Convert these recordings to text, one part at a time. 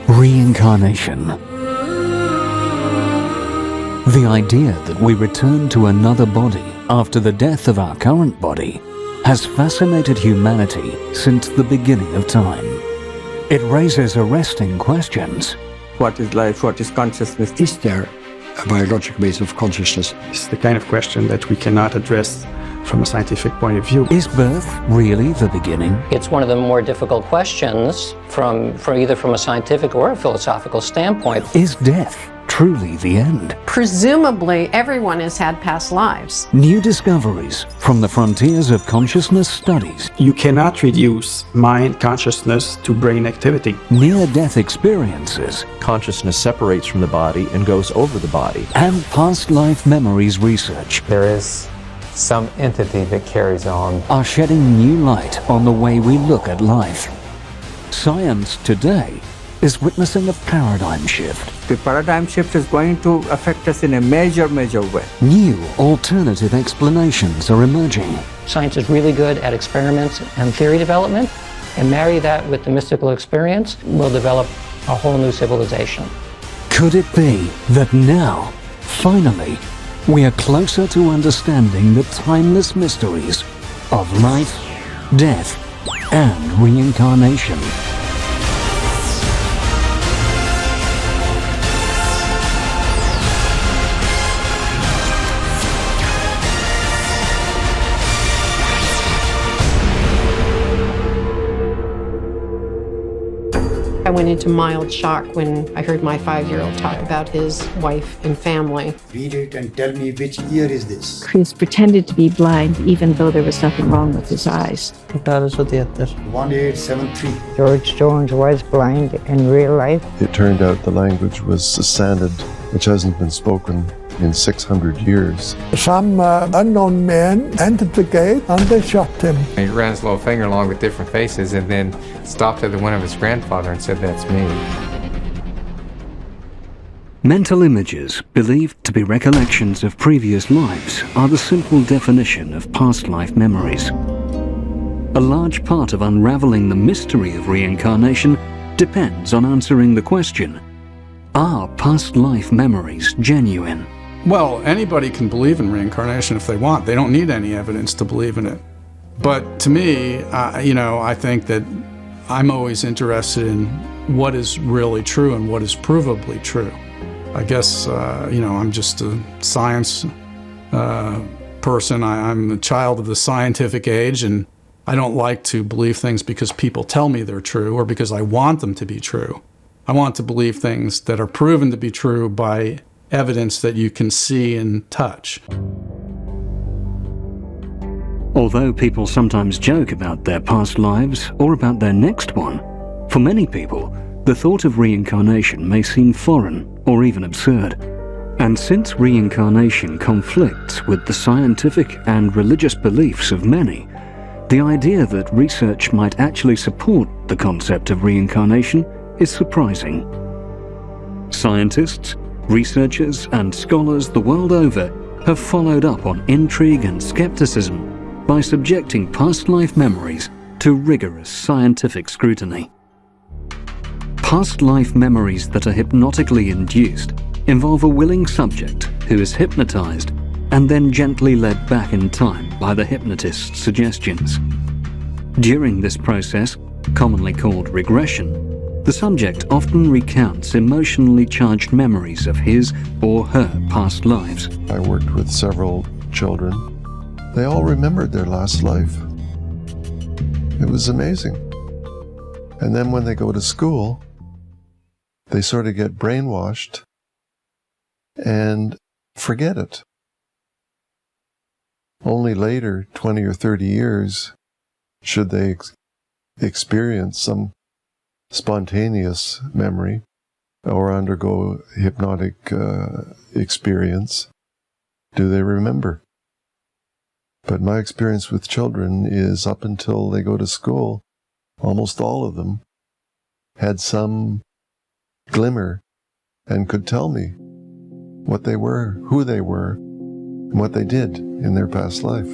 Reincarnation. The idea that we return to another body after the death of our current body has fascinated humanity since the beginning of time. It raises arresting questions. What is life? What is consciousness? Is there a biological base of consciousness? It's the kind of question that we cannot address from a scientific point of view. Is birth really the beginning? It's one of the more difficult questions from either from a scientific or a philosophical standpoint. Is death truly the end? Presumably, everyone has had past lives. New discoveries from the frontiers of consciousness studies. You cannot reduce mind consciousness to brain activity. Near-death experiences. Consciousness separates from the body and goes over the body. And past life memories research. There is some entity that carries on. Are shedding new light on the way we look at life. Science today is witnessing a paradigm shift. The paradigm shift is going to affect us in a major way. New alternative explanations are emerging. Science is really good at experiments and theory development, and marry that with the mystical experience, we'll develop a whole new civilization. Could it be that now, finally, we are closer to understanding the timeless mysteries of life, death, and reincarnation? I went into mild shock when I heard my 5-year-old talk about his wife and family. Read it and tell me which year is this. Chris pretended to be blind even though there was nothing wrong with his eyes. 1873. George Jones was blind in real life. It turned out the language was a standard which hasn't been spoken in 600 years. Some unknown men entered the gate and they shot him. He ran his little finger along with different faces and then stopped at the one of his grandfather and said, "That's me." Mental images, believed to be recollections of previous lives, are the simple definition of past life memories. A large part of unraveling the mystery of reincarnation depends on answering the question, are past life memories genuine? Well, anybody can believe in reincarnation if they want. They don't need any evidence to believe in it. But to me, I think that I'm always interested in what is really true and what is provably true. I guess, I'm just a science person. I'm a child of the scientific age, and I don't like to believe things because people tell me they're true or because I want them to be true. I want to believe things that are proven to be true by evidence that you can see and touch. Although people sometimes joke about their past lives or about their next one, for many people, the thought of reincarnation may seem foreign or even absurd. And since reincarnation conflicts with the scientific and religious beliefs of many, the idea that research might actually support the concept of reincarnation is surprising. Scientists, researchers, and scholars the world over have followed up on intrigue and skepticism by subjecting past life memories to rigorous scientific scrutiny. Past life memories that are hypnotically induced involve a willing subject who is hypnotized and then gently led back in time by the hypnotist's suggestions. During this process, commonly called regression, the subject often recounts emotionally charged memories of his or her past lives. I worked with several children. They all remembered their last life. It was amazing. And then when they go to school, they sort of get brainwashed and forget it. Only later, 20 or 30 years, should they experience some spontaneous memory or undergo hypnotic experience, do they remember. But my experience with children is up until they go to school, almost all of them had some glimmer and could tell me what they were, who they were, and what they did in their past life.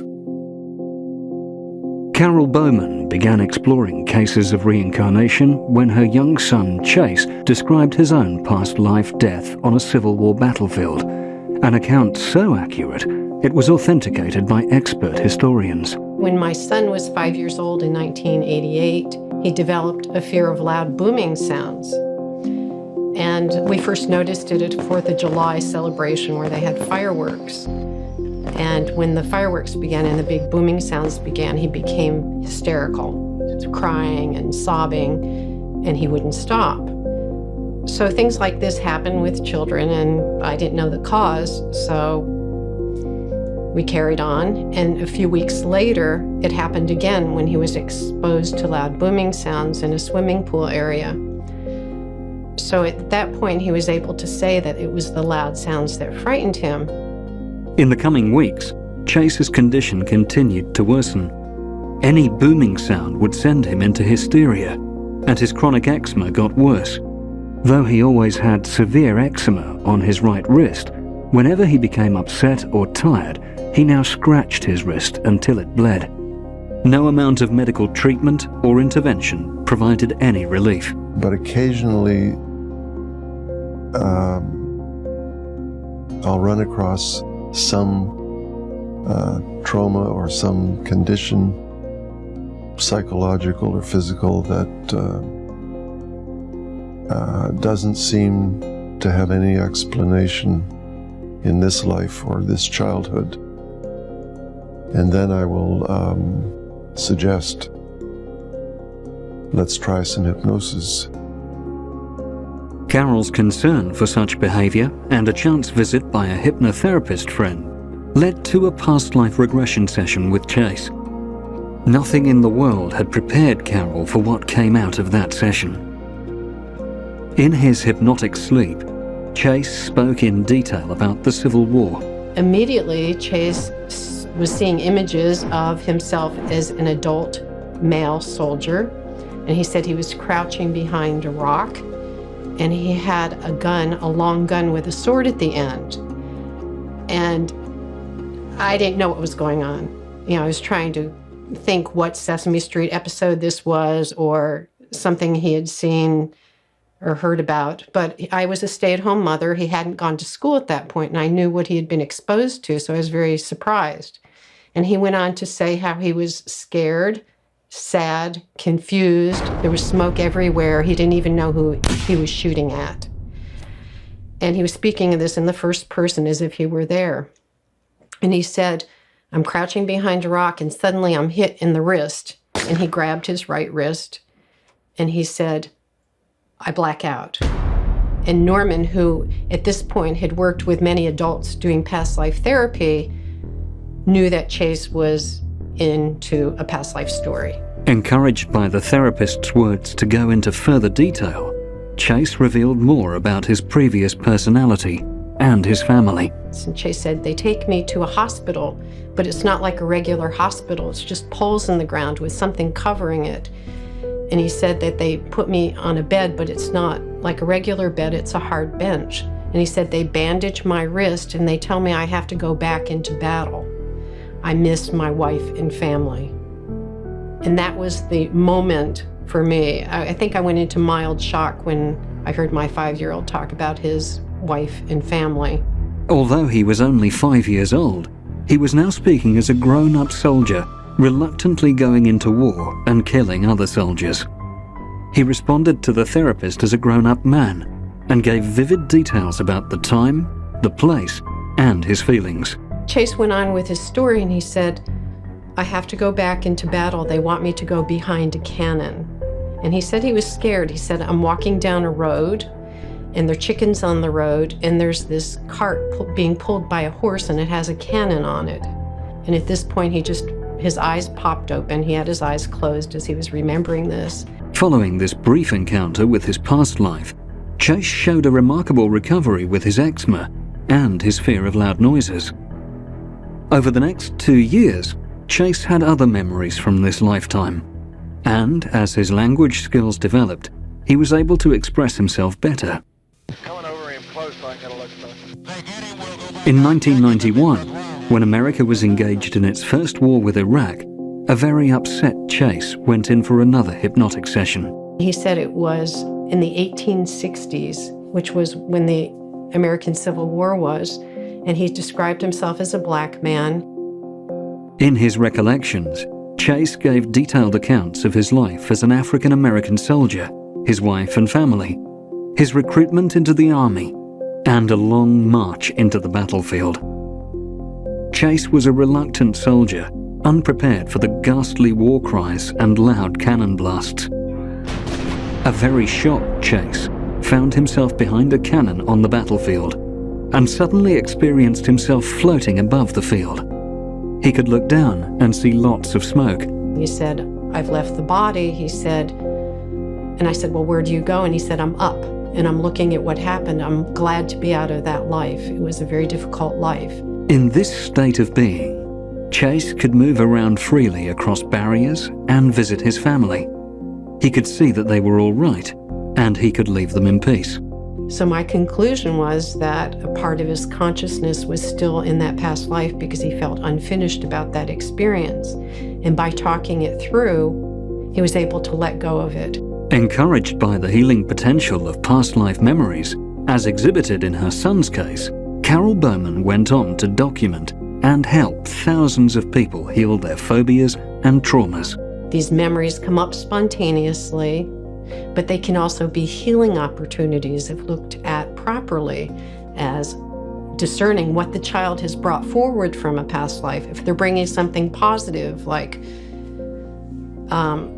Carol Bowman began exploring cases of reincarnation when her young son Chase described his own past life death on a Civil War battlefield, an account so accurate it was authenticated by expert historians. When my son was 5 years old in 1988, he developed a fear of loud booming sounds. And we first noticed it at 4th of July celebration where they had fireworks. And when the fireworks began and the big booming sounds began, he became hysterical, crying and sobbing, and he wouldn't stop. So things like this happen with children, and I didn't know the cause, so we carried on. And a few weeks later, it happened again when he was exposed to loud booming sounds in a swimming pool area. So at that point, he was able to say that it was the loud sounds that frightened him. In the coming weeks, Chase's condition continued to worsen. Any booming sound would send him into hysteria, and his chronic eczema got worse. Though he always had severe eczema on his right wrist, whenever he became upset or tired, he now scratched his wrist until it bled. No amount of medical treatment or intervention provided any relief. But occasionally, I'll run across some trauma or some condition, psychological or physical, that doesn't seem to have any explanation in this life or this childhood. And then I will suggest, let's try some hypnosis. Carol's concern for such behavior and a chance visit by a hypnotherapist friend led to a past life regression session with Chase. Nothing in the world had prepared Carol for what came out of that session. In his hypnotic sleep, Chase spoke in detail about the Civil War. Immediately, Chase was seeing images of himself as an adult male soldier, and he said he was crouching behind a rock, and he had a gun, a long gun with a sword at the end. And I didn't know what was going on. You know, I was trying to think what Sesame Street episode this was or something he had seen or heard about. But I was a stay-at-home mother. He hadn't gone to school at that point, and I knew what he had been exposed to, so I was very surprised. And he went on to say how he was scared, sad, confused. There was smoke everywhere. He didn't even know who he was shooting at. And he was speaking of this in the first person as if he were there. And he said, I'm crouching behind a rock and suddenly I'm hit in the wrist. And he grabbed his right wrist and he said, I black out. And Norman, who at this point had worked with many adults doing past life therapy, knew that Chase was into a past life story. Encouraged by the therapist's words to go into further detail, Chase revealed more about his previous personality and his family. And Chase said, they take me to a hospital, but it's not like a regular hospital. It's just poles in the ground with something covering it. And he said that they put me on a bed, but it's not like a regular bed, it's a hard bench. And he said they bandage my wrist and they tell me I have to go back into battle. I miss my wife and family. And that was the moment for me. I think I went into mild shock when I heard my 5-year-old talk about his wife and family. Although he was only 5 years old, he was now speaking as a grown-up soldier, reluctantly going into war and killing other soldiers. He responded to the therapist as a grown-up man and gave vivid details about the time, the place, and his feelings. Chase went on with his story and he said, I have to go back into battle. They want me to go behind a cannon. And he said he was scared. He said, I'm walking down a road and there are chickens on the road and there's this cart being pulled by a horse and it has a cannon on it. And at this point, his eyes popped open. He had his eyes closed as he was remembering this. Following this brief encounter with his past life, Chase showed a remarkable recovery with his eczema and his fear of loud noises. Over the next 2 years, Chase had other memories from this lifetime, and as his language skills developed, he was able to express himself better. In 1991, when America was engaged in its first war with Iraq, a very upset Chase went in for another hypnotic session. He said it was in the 1860s, which was when the American Civil War was, and he described himself as a black man. In his recollections, Chase gave detailed accounts of his life as an African-American soldier, his wife and family, his recruitment into the army, and a long march into the battlefield. Chase was a reluctant soldier, unprepared for the ghastly war cries and loud cannon blasts. A very shocked Chase found himself behind a cannon on the battlefield and suddenly experienced himself floating above the field. He could look down and see lots of smoke. He said, "I've left the body," he said. And I said, "Well, where do you go?" And he said, "I'm up, and I'm looking at what happened. I'm glad to be out of that life. It was a very difficult life." In this state of being, Chase could move around freely across barriers and visit his family. He could see that they were all right, and he could leave them in peace. So my conclusion was that a part of his consciousness was still in that past life because he felt unfinished about that experience. And by talking it through, he was able to let go of it. Encouraged by the healing potential of past life memories, as exhibited in her son's case, Carol Bowman went on to document and help thousands of people heal their phobias and traumas. These memories come up spontaneously, but they can also be healing opportunities if looked at properly as discerning what the child has brought forward from a past life. If they're bringing something positive like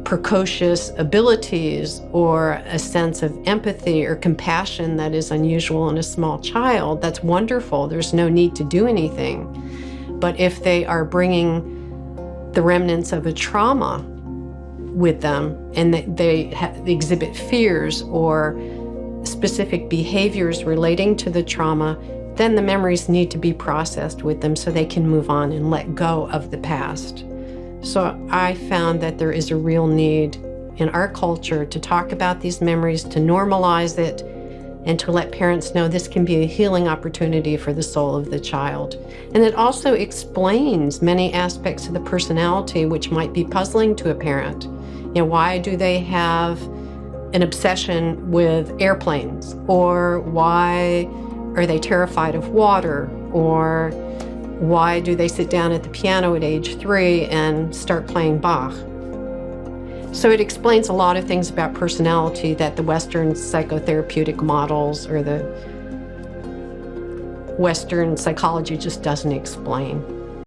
precocious abilities or a sense of empathy or compassion that is unusual in a small child, that's wonderful. There's no need to do anything. But if they are bringing the remnants of a trauma with them and they exhibit fears or specific behaviors relating to the trauma, then the memories need to be processed with them so they can move on and let go of the past. So I found that there is a real need in our culture to talk about these memories, to normalize it, and to let parents know this can be a healing opportunity for the soul of the child. And it also explains many aspects of the personality which might be puzzling to a parent. You know, why do they have an obsession with airplanes? Or why are they terrified of water? Or why do they sit down at the piano at age 3 and start playing Bach? So it explains a lot of things about personality that the Western psychotherapeutic models or the Western psychology just doesn't explain.